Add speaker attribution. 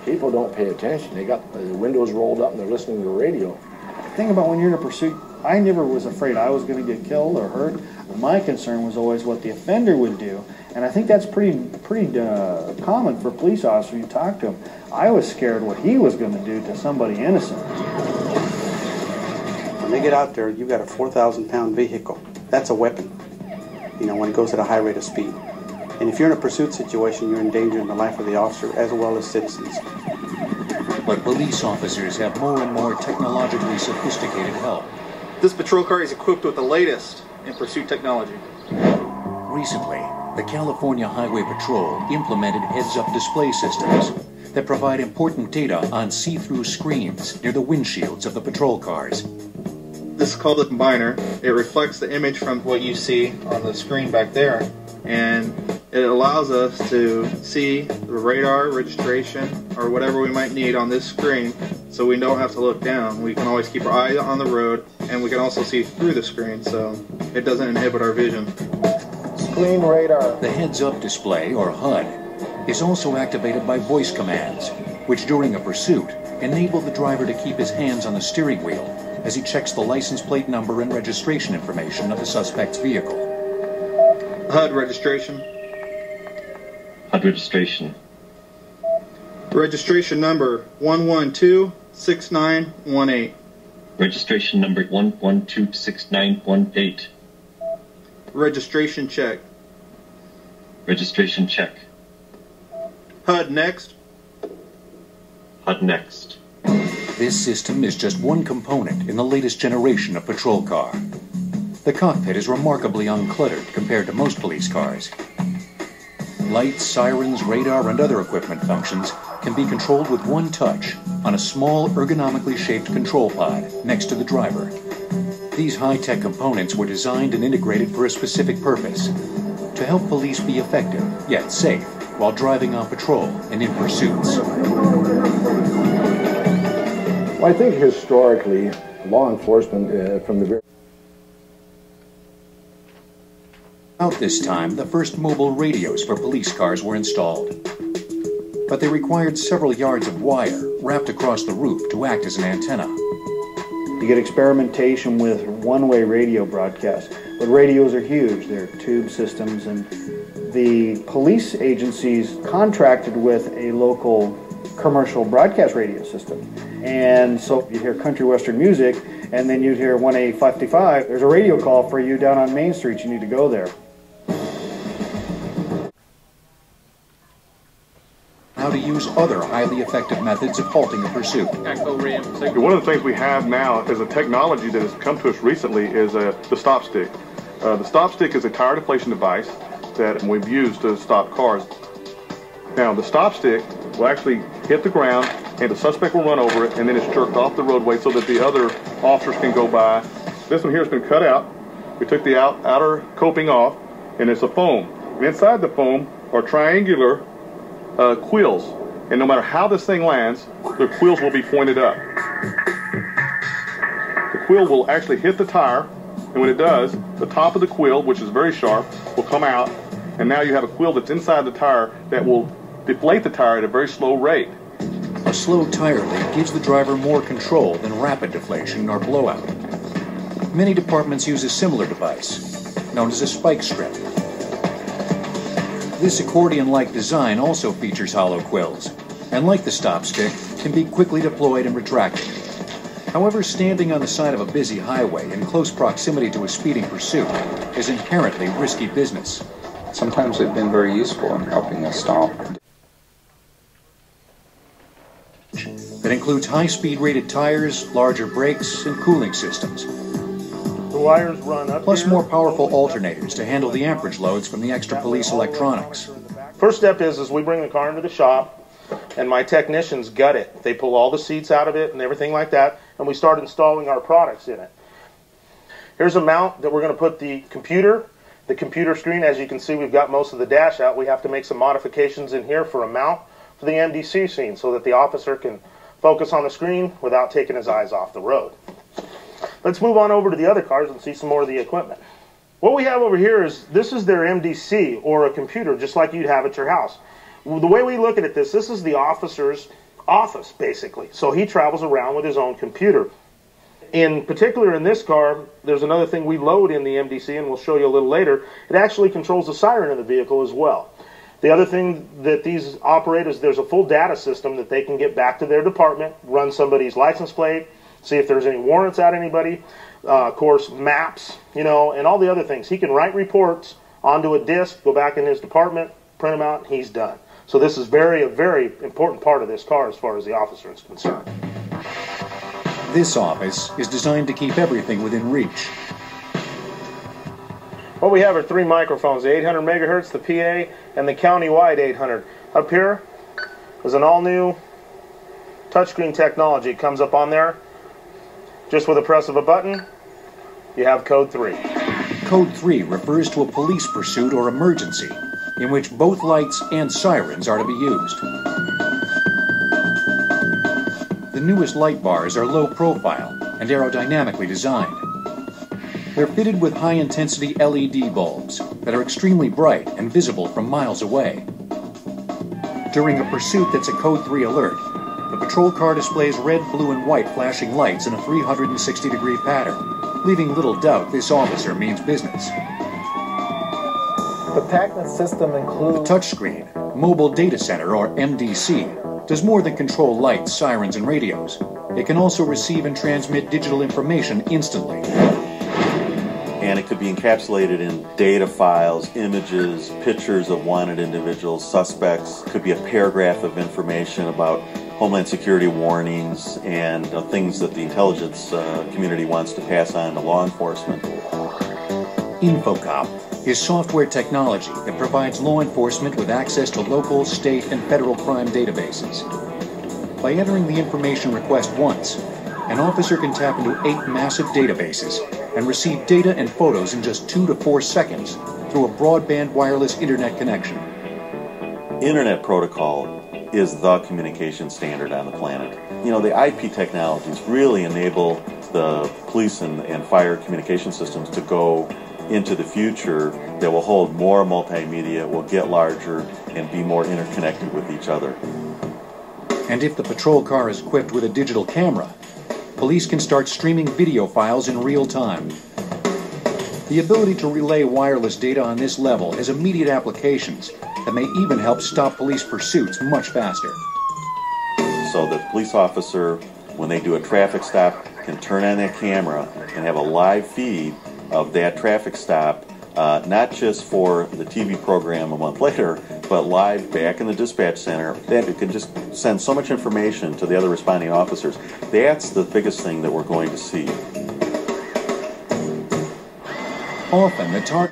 Speaker 1: People don't pay attention. They got the windows rolled up and they're listening to the radio.
Speaker 2: The thing about when you're in a pursuit, I never was afraid I was going to get killed or hurt. My concern was always what the offender would do, and I think that's pretty common for police officers when you talk to them. I was scared what he was going to do to somebody innocent.
Speaker 3: When they get out there, you've got a 4,000-pound vehicle. That's a weapon, you know, when it goes at a high rate of speed. And if you're in a pursuit situation, you're endangering the life of the officer as well as citizens.
Speaker 4: But police officers have more and more technologically sophisticated help.
Speaker 5: This patrol car is equipped with the latest in pursuit technology.
Speaker 4: Recently, the California Highway Patrol implemented heads-up display systems that provide important data on see-through screens near the windshields of the patrol cars.
Speaker 5: This is called a combiner. It reflects the image from what you see on the screen back there, and it allows us to see the radar, registration, or whatever we might need on this screen, so we don't have to look down. We can always keep our eye on the road, and we can also see through the screen, so it doesn't inhibit our vision.
Speaker 1: Screen radar.
Speaker 4: The heads-up display, or HUD, is also activated by voice commands, which during a pursuit enable the driver to keep his hands on the steering wheel as he checks the license plate number and registration information of the suspect's vehicle.
Speaker 5: HUD registration.
Speaker 6: HUD registration.
Speaker 5: Registration number 1126918.
Speaker 6: Registration number 1126918.
Speaker 5: Registration check.
Speaker 6: Registration check.
Speaker 5: HUD next.
Speaker 6: HUD next.
Speaker 4: This system is just one component in the latest generation of patrol car. The cockpit is remarkably uncluttered compared to most police cars. Lights, sirens, radar, and other equipment functions can be controlled with one touch on a small, ergonomically shaped control pod next to the driver. These high-tech components were designed and integrated for a specific purpose: to help police be effective, yet safe, while driving on patrol and in pursuits.
Speaker 1: Well, I think historically, law enforcement from the very...
Speaker 4: About this time, the first mobile radios for police cars were installed. But they required several yards of wire wrapped across the roof to act as an antenna.
Speaker 2: You get experimentation with one-way radio broadcasts, but radios are huge. They're tube systems, and the police agencies contracted with a local commercial broadcast radio system. And so you hear country western music, and then you'd hear 1A55. There's a radio call for you down on Main Street. You need to go there.
Speaker 4: How to use other highly effective methods of halting a pursuit.
Speaker 7: One of the things we have now is a technology that has come to us recently is the stop stick. The stop stick is a tire deflation device that we've used to stop cars. Now the stop stick will actually hit the ground and the suspect will run over it, and then it's jerked off the roadway so that the other officers can go by. This one here has been cut out. We took the outer coping off, and it's a foam. And inside the foam are triangular quills, and no matter how this thing lands, the quills will be pointed up. The quill will actually hit the tire, and when it does, the top of the quill, which is very sharp, will come out, and now you have a quill that's inside the tire that will deflate the tire at a very slow rate.
Speaker 4: A slow tire leak gives the driver more control than rapid deflation or blowout. Many departments use a similar device, known as a spike strip. This accordion-like design also features hollow quills, and like the stop stick, can be quickly deployed and retracted. However, standing on the side of a busy highway in close proximity to a speeding pursuit is inherently risky business.
Speaker 8: Sometimes they've been very useful in helping us stop.
Speaker 4: That includes high-speed rated tires, larger brakes, and cooling systems.
Speaker 9: The wires run up
Speaker 4: Plus
Speaker 9: here.
Speaker 4: more powerful alternators to handle the amperage loads from the extra police electronics.
Speaker 9: First step is we bring the car into the shop, and my technicians gut it. They pull all the seats out of it and everything like that, and we start installing our products in it. Here's a mount that we're going to put the computer screen. As you can see, we've got most of the dash out. We have to make some modifications in here for a mount for the MDC scene so that the officer can focus on the screen without taking his eyes off the road. Let's move on over to the other cars and see some more of the equipment. What we have over here is, this is their MDC, or a computer, just like you'd have at your house. The way we look at it, this is the officer's office, basically. So he travels around with his own computer. In particular, in this car, there's another thing we load in the MDC, and we'll show you a little later. It actually controls the siren in the vehicle as well. The other thing that these operate is there's a full data system that they can get back to their department, run somebody's license plate, see if there's any warrants out anybody, of course, maps, you know, and all the other things. He can write reports onto a disk, go back in his department, print them out, and he's done. So this is a very important part of this car as far as the officer is concerned.
Speaker 4: This office is designed to keep everything within reach.
Speaker 9: What we have are 3 microphones, the 800 megahertz, the PA, and the county-wide 800. Up here is an all-new touchscreen technology. It comes up on there. Just with a press of a button, you have code 3.
Speaker 4: Code 3 refers to a police pursuit or emergency in which both lights and sirens are to be used. The newest light bars are low profile and aerodynamically designed. They're fitted with high-intensity LED bulbs that are extremely bright and visible from miles away. During a pursuit that's a Code 3 alert, the patrol car displays red, blue, and white flashing lights in a 360-degree pattern, leaving little doubt this officer means business.
Speaker 10: The TACnet system includes
Speaker 4: The touchscreen, Mobile Data Center, or MDC, does more than control lights, sirens, and radios. It can also receive and transmit digital information instantly.
Speaker 11: And it could be encapsulated in data files, images, pictures of wanted individuals, suspects. It could be a paragraph of information about Homeland Security warnings and things that the intelligence community wants to pass on to law enforcement.
Speaker 4: Infocop is software technology that provides law enforcement with access to local, state, and federal crime databases. By entering the information request once, an officer can tap into 8 massive databases and receive data and photos in just 2 to 4 seconds through a broadband wireless internet connection.
Speaker 11: Internet protocol is the communication standard on the planet. You know, the IP technologies really enable the police and fire communication systems to go into the future that will hold more multimedia, will get larger, and be more interconnected with each other.
Speaker 4: And if the patrol car is equipped with a digital camera, police can start streaming video files in real time. The ability to relay wireless data on this level has immediate applications that may even help stop police pursuits much faster.
Speaker 11: So the police officer, when they do a traffic stop, can turn on that camera and have a live feed of that traffic stop, not just for the TV program a month later, but live back in the dispatch center. That it can just send so much information to the other responding officers. That's the biggest thing that we're going to see.
Speaker 4: Often the target